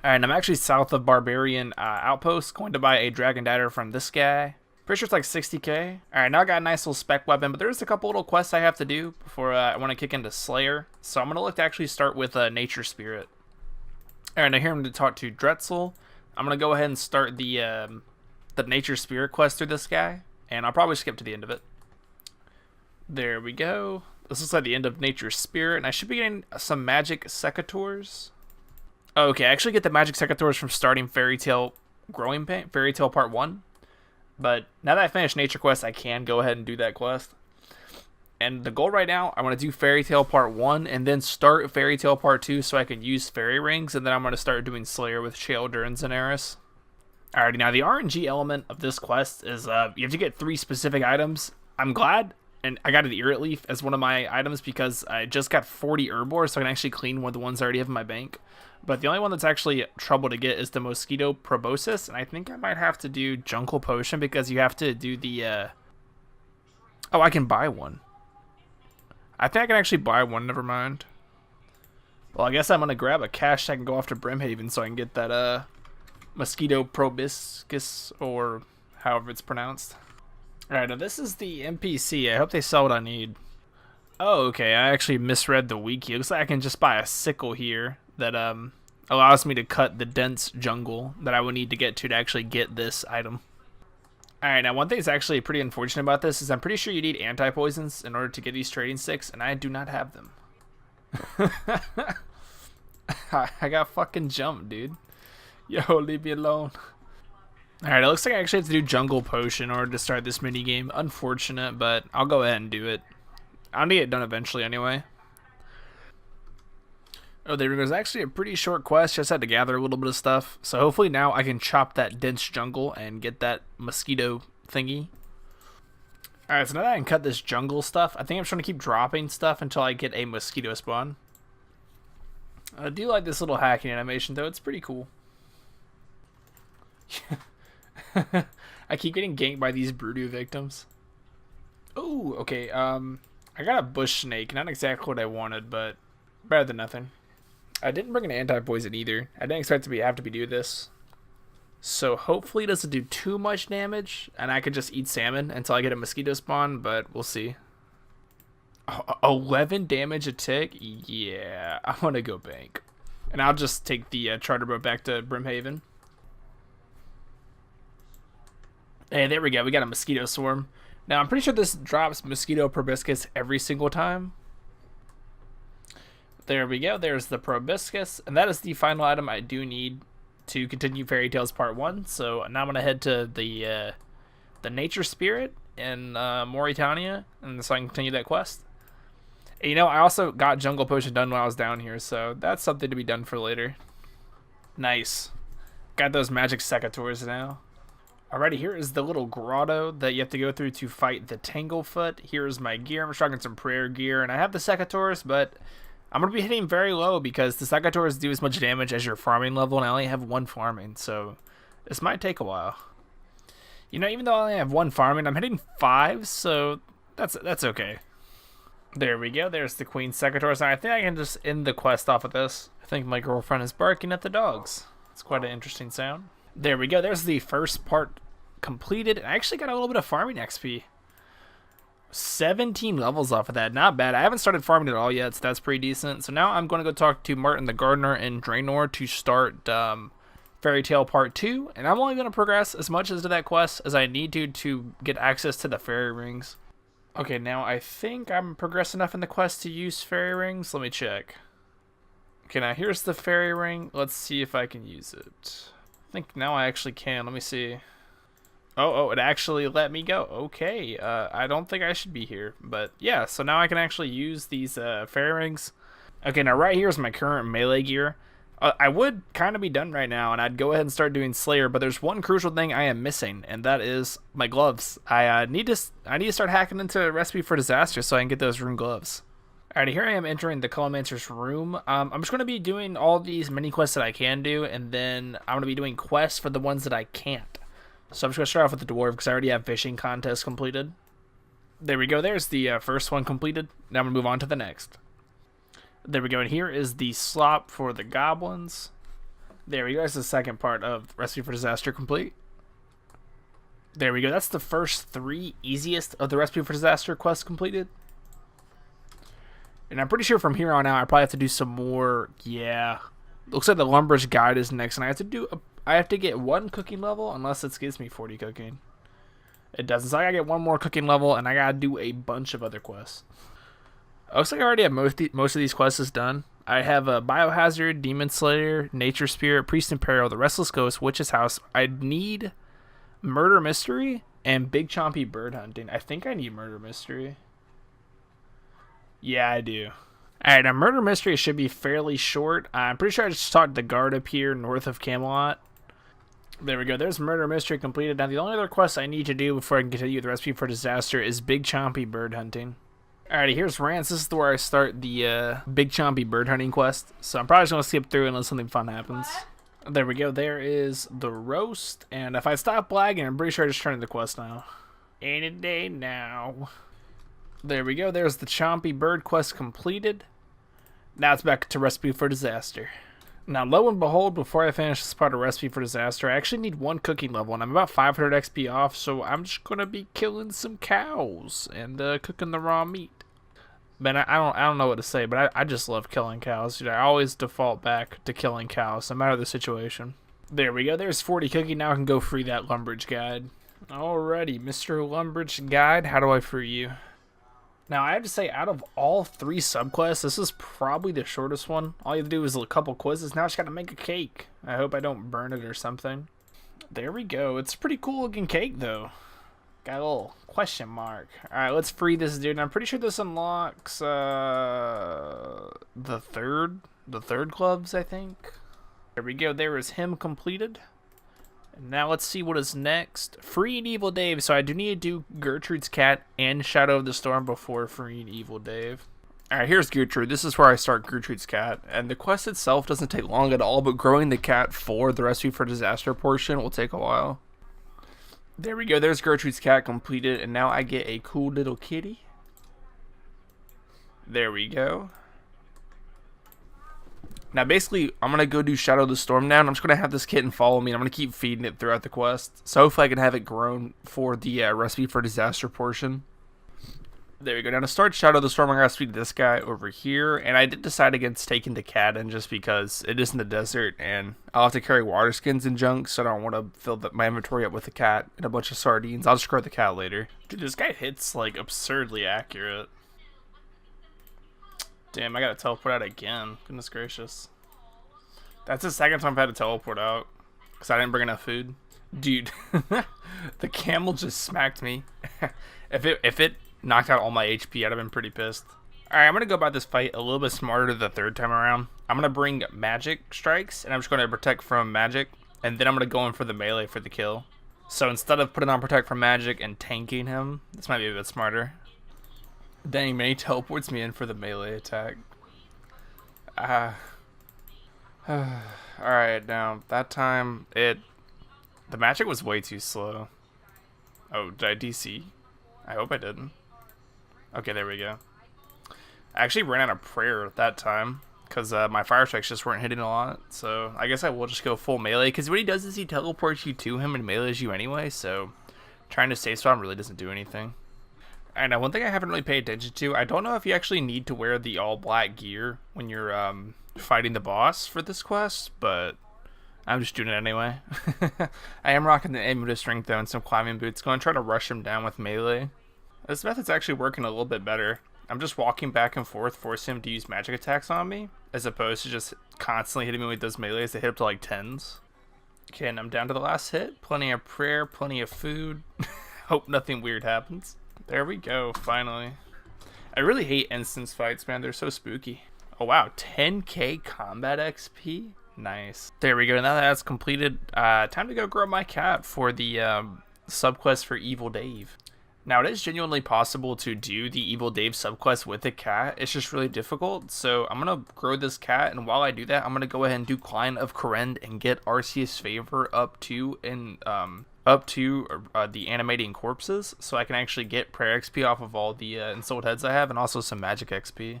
And I'm actually south of Barbarian Outpost, going to buy a Dragon Dagger from this guy. Pretty sure it's like 60k. Alright, now I got a nice little spec weapon, but there's a couple little quests I have to do before I want to kick into Slayer. So I'm going to look to actually start with Nature Spirit. Alright, now here I'm going to talk to Drexel. I'm going to go ahead and start the Nature Spirit quest through this guy, and I'll probably skip to the end of it. There we go. This looks like the end of Nature Spirit, and I should be getting some magic secateurs. Okay, I actually get the magic secateurs from starting Fairy Tale Growing Pain, Fairy Tale Part 1. But now that I finished Nature Quest, I can go ahead and do that quest. And the goal right now, I want to do Fairy Tale Part 1 and then start Fairy Tale Part 2 so I can use Fairy Rings, and then I'm going to start doing Slayer with Sheoldred and Zenaris. Alrighty, now the RNG element of this quest is you have to get 3 specific items. I'm glad, and I got an Irrit Leaf as one of my items because I just got 40 Herbivores, so I can actually clean one of the ones I already have in my bank. But the only one that's actually trouble to get is the Mosquito Proboscis, and I think I might have to do Jungle Potion because you have to do the... Oh, I can buy one. I think I can actually buy one, never mind. Well, I guess I'm going to grab a cache so I can go off to Brimhaven so I can get that Mosquito Proboscis, or however it's pronounced. Alright, now this is the NPC. I hope they sell what I need. Oh, okay, I actually misread the wiki. It looks like I can just buy a sickle here that allows me to cut the dense jungle that I would need to get to actually get this item. Alright, now one thing that's actually pretty unfortunate about this is I'm pretty sure you need anti-poisons in order to get these trading sticks, and I do not have them. I got fucking jumped, dude. Yo, leave me alone. Alright, it looks like I actually have to do Jungle Potion in order to start this minigame. Unfortunate, but I'll go ahead and do it. I'll need it done eventually anyway. Oh, there goes actually a pretty short quest. Just had to gather a little bit of stuff. So hopefully now I can chop that dense jungle and get that mosquito thingy. Alright, so now that I can cut this jungle stuff, I think I'm trying to keep dropping stuff until I get a mosquito spawn. I do like this little hacking animation though. It's pretty cool. I keep getting ganked by these Broodoo victims. Oh, okay. I got a bush snake. Not exactly what I wanted, but better than nothing. I didn't bring an anti-poison either. I didn't expect to have to do this. So hopefully it doesn't do too much damage, and I could just eat salmon until I get a mosquito spawn, but we'll see. 11 damage a tick? Yeah, I want to go bank. And I'll just take the charter boat back to Brimhaven. Hey, there we go. We got a mosquito swarm. Now, I'm pretty sure this drops Mosquito Proboscis every single time. There we go. There's the Proboscis. And that is the final item I do need to continue Fairy Tales Part 1. So now I'm going to head to the Nature Spirit in Mauritania, and so I can continue that quest. And, you know, I also got Jungle Potion done while I was down here, so that's something to be done for later. Nice. Got those magic secateurs now. Alrighty, here is the little grotto that you have to go through to fight the Tanglefoot. Here's my gear. I'm rocking some prayer gear, and I have the secateurs, but I'm going to be hitting very low because the secateurs do as much damage as your farming level, and I only have 1 farming, so this might take a while. You know, even though I only have 1 farming, I'm hitting 5, so that's okay. There we go. There's the Queen Secateurs. Now, I think I can just end the quest off of this. I think my girlfriend is barking at the dogs. It's quite an interesting sound. There we go. There's the first part completed. I actually got a little bit of farming XP. 17 levels off of that. Not bad. I haven't started farming at all yet, so that's pretty decent. So now I'm going to go talk to Martin the Gardener in Draenor to start Fairy Tale Part 2. And I'm only going to progress as much into that quest as I need to get access to the fairy rings. Okay, now I think I'm progressed enough in the quest to use fairy rings. Let me check. Okay, now here's the fairy ring. Let's see if I can use it. I think now I actually can. Let me see. Oh, it actually let me go. Okay, I don't think I should be here. But yeah, so now I can actually use these fairy rings. Okay, now right here is my current melee gear. I would kind of be done right now, and I'd go ahead and start doing Slayer, but there's one crucial thing I am missing, and that is my gloves. I need to start hacking into a recipe for disaster so I can get those rune gloves. Alrighty, here I am entering the Colomancer's room. I'm just going to be doing all these mini quests that I can do, and then I'm going to be doing quests for the ones that I can't. So I'm just going to start off with the dwarf because I already have fishing contests completed. There we go. There's the first one completed. Now I'm going to move on to the next. There we go, and here is the slop for the goblins. There we go. That's the second part of Recipe for Disaster complete. There we go. That's the first 3 easiest of the Recipe for Disaster quests completed. And I'm pretty sure from here on out, I probably have to do some more. Yeah. Looks like the Lumber's Guide is next, and I have to get 1 cooking level unless it gives me 40 cooking. It doesn't. So I gotta get 1 more cooking level, and I gotta do a bunch of other quests. Looks like I already have most of these quests done. I have a Biohazard, Demon Slayer, Nature Spirit, Priest in Peril, the Restless Ghost, Witch's House. I need Murder Mystery and Big Chompy Bird Hunting. I think I need Murder Mystery. Yeah, I do. Alright, now Murder Mystery should be fairly short. I'm pretty sure I just talked to the guard up here north of Camelot. There we go. There's Murder Mystery completed. Now, the only other quest I need to do before I can continue with the Recipe for Disaster is Big Chompy Bird Hunting. Alrighty, here's Rance. This is where I start the Big Chompy Bird Hunting quest. So I'm probably just going to skip through unless something fun happens. There we go. There is the roast. And if I stop lagging, I'm pretty sure I just turned the quest now. Any day now. There we go. There's the Chompy Bird quest completed. Now it's back to Recipe for Disaster. Now, lo and behold, before I finish this part of Recipe for Disaster, I actually need 1 cooking level, and I'm about 500 XP off, so I'm just going to be killing some cows and cooking the raw meat. Man, I don't know what to say, but I just love killing cows. Dude, I always default back to killing cows, no matter the situation. There we go. There's 40 cooking. Now I can go free that Lumber's Guide. Alrighty, Mr. Lumber's Guide, how do I free you? Now, I have to say, out of all 3 subquests, this is probably the shortest one. All you have to do is a couple quizzes. Now I just got to make a cake. I hope I don't burn it or something. There we go. It's a pretty cool looking cake, though. Got a little question mark. Alright, let's free this dude. And I'm pretty sure this unlocks the third gloves, I think. There we go. There is him completed. And now let's see what is next. Freeing Evil Dave. So I do need to do Gertrude's cat and Shadow of the Storm before freeing Evil Dave. Alright, here's Gertrude. This is where I start Gertrude's cat. And the quest itself doesn't take long at all, but growing the cat for the Recipe for Disaster portion will take a while. There we go. There's Gertrude's cat completed. And now I get a cool little kitty. There we go. Now, basically, I'm going to go do Shadow of the Storm now, and I'm just going to have this kitten follow me, and I'm going to keep feeding it throughout the quest. So hopefully I can have it grown for the Recipe for Disaster portion. There we go. Now, to start Shadow of the Storm, I'm going to feed this guy over here, and I did decide against taking the cat in just because it is in the desert, and I'll have to carry water skins and junk, so I don't want to fill my inventory up with the cat and a bunch of sardines. I'll just grow the cat later. Dude, this guy hits, like, absurdly accurate. Damn, I gotta teleport out again. Goodness gracious. That's the second time I've had to teleport out. Because I didn't bring enough food. Dude, the camel just smacked me. If it knocked out all my HP, I'd have been pretty pissed. Alright, I'm gonna go about this fight a little bit smarter the third time around. I'm gonna bring magic strikes, and I'm just gonna protect from magic. And then I'm gonna go in for the melee for the kill. So instead of putting on protect from magic and tanking him, this might be a bit smarter. Dang, man, he teleports me in for the melee attack. Alright, now, that time, the magic was way too slow. Oh, did I DC? I hope I didn't. Okay, there we go. I actually ran out of prayer at that time, because my fire strikes just weren't hitting a lot, so I guess I will just go full melee, because what he does is he teleports you to him and melees you anyway, so trying to save spawn really doesn't do anything. And one thing I haven't really paid attention to, I don't know if you actually need to wear the all-black gear when you're fighting the boss for this quest, but I'm just doing it anyway. I am rocking the amulet strength though and some climbing boots. Going to try to rush him down with melee. This method's actually working a little bit better. I'm just walking back and forth, forcing him to use magic attacks on me, as opposed to just constantly hitting me with those melees that hit up to like 10s. Okay, and I'm down to the last hit. Plenty of prayer, plenty of food. Hope nothing weird happens. There we go, finally. I really hate instance fights, man. They're so spooky. Oh, wow. 10k combat XP? Nice. There we go. Now that that's completed, time to go grow my cat for the subquest for Evil Dave. Now, it is genuinely possible to do the Evil Dave subquest with a cat. It's just really difficult. So I'm going to grow this cat. And while I do that, I'm going to go ahead and do Client of Kourend and get Arceus' Favor up to the animating corpses, so I can actually get prayer XP off of all the ensouled heads I have, and also some magic XP.